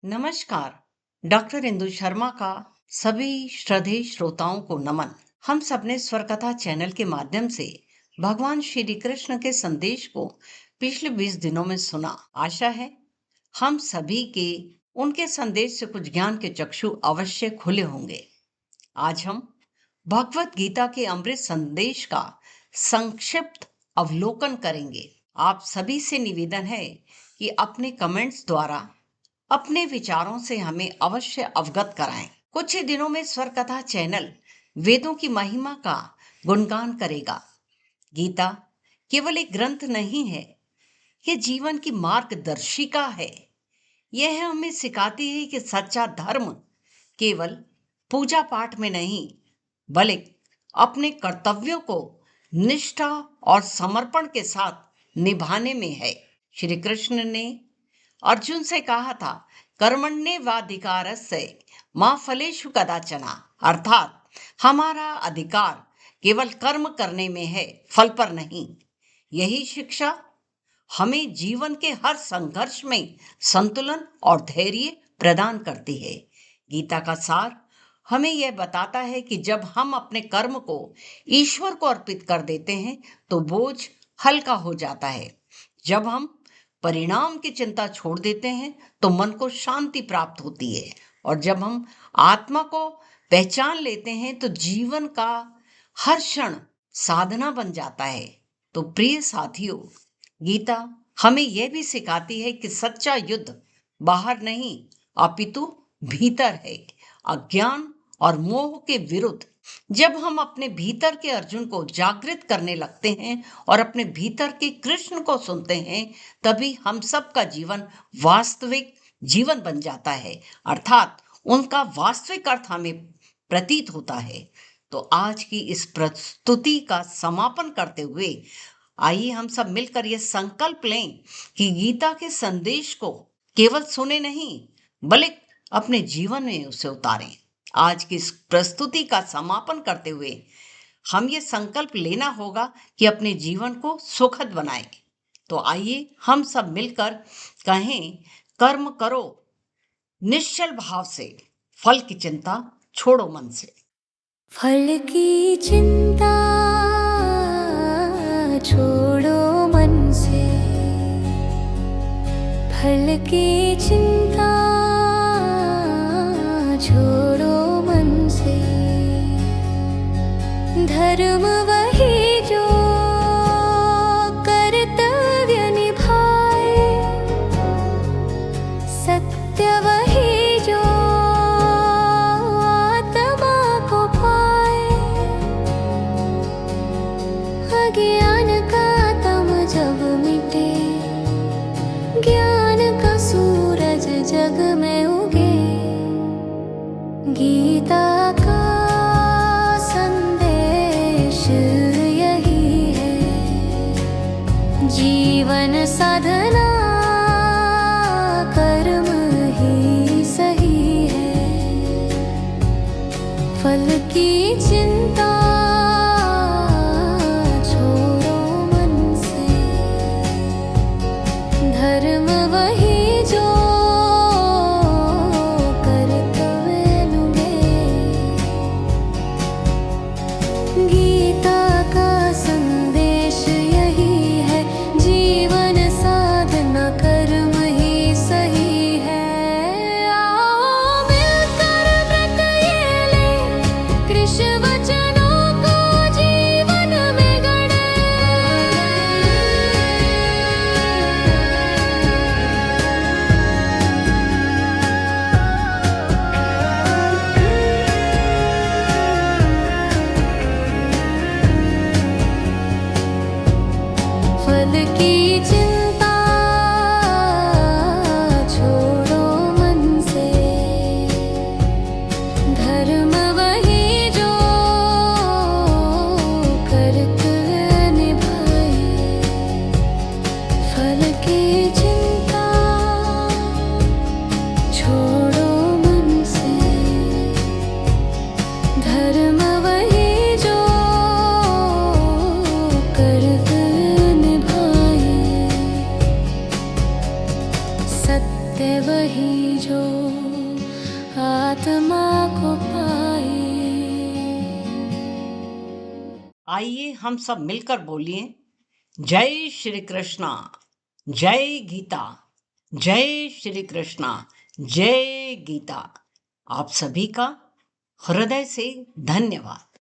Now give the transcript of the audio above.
नमस्कार। डॉक्टर इंदु शर्मा का सभी श्रद्धेय श्रोताओं को नमन। हम सबने स्वर कथा चैनल के माध्यम से भगवान श्री कृष्ण के संदेश को पिछले 20 दिनों में सुना। आशा है हम सभी के उनके संदेश से कुछ ज्ञान के चक्षु अवश्य खुले होंगे। आज हम भगवत गीता के अमृत संदेश का संक्षिप्त अवलोकन करेंगे। आप सभी से निवेदन है कि अपने कमेंट्स द्वारा अपने विचारों से हमें अवश्य अवगत कराएं। कुछ ही दिनों में स्वर कथा चैनल वेदों की महिमा का गुणगान करेगा। गीता केवल एक ग्रंथ नहीं है, ये जीवन की मार्गदर्शिका है। यह हमें सिखाती है कि सच्चा धर्म केवल पूजा पाठ में नहीं, बल्कि अपने कर्तव्यों को निष्ठा और समर्पण के साथ निभाने में है। श्री कृष्ण ने अर्जुन से कहा था, कर्मण्येवाधिकारस्य मा फलेषु कदाचन, अर्थात हमारा अधिकार केवल कर्म करने में है, फल पर नहीं। यही शिक्षा हमें जीवन के हर संघर्ष में संतुलन और धैर्य प्रदान करती है। गीता का सार हमें यह बताता है कि जब हम अपने कर्म को ईश्वर को अर्पित कर देते हैं तो बोझ हल्का हो जाता है। जब हम परिणाम की चिंता छोड़ देते हैं तो मन को शांति प्राप्त होती है, और जब हम आत्मा को पहचान लेते हैं तो जीवन का हर क्षण साधना बन जाता है। तो प्रिय साथियों, गीता हमें यह भी सिखाती है कि सच्चा युद्ध बाहर नहीं अपितु भीतर है, अज्ञान और मोह के विरुद्ध। जब हम अपने भीतर के अर्जुन को जागृत करने लगते हैं और अपने भीतर के कृष्ण को सुनते हैं, तभी हम सबका जीवन वास्तविक जीवन बन जाता है, अर्थात उनका वास्तविक अर्थ हमें प्रतीत होता है। तो आज की इस प्रस्तुति का समापन करते हुए आइए हम सब मिलकर यह संकल्प लें कि गीता के संदेश को केवल सुने नहीं, बल्कि अपने जीवन में उसे उतारें। आज की इस प्रस्तुति का समापन करते हुए हम ये संकल्प लेना होगा कि अपने जीवन को सुखद बनाएं। तो आइए हम सब मिलकर कहें, कर्म करो निश्चल भाव से, फल की चिंता छोड़ो मन से। फल की चिंता छोड़ो मन से, फल की चिंता छोड़ो मन से। धर्म वही जो कर्तव्य निभाए, सत्य वही जो आत्मा को पाए। अज्ञान का तम जब मिटे, ज्ञान का सूरज जग में उगे। गीता का संदेश यही है, जीवन साधना कर्म ही सही है। फल की चिंता छोड़ो मन से, धर्म वही जो गीता का संदेश यही है, जीवन साधना कर्म ही सही है। आओ मिलकर व्रत ये ले, कृष्ण आत्मा को पाए। आइए हम सब मिलकर बोलिए, जय श्री कृष्णा, जय गीता, जय श्री कृष्णा, जय गीता। आप सभी का हृदय से धन्यवाद।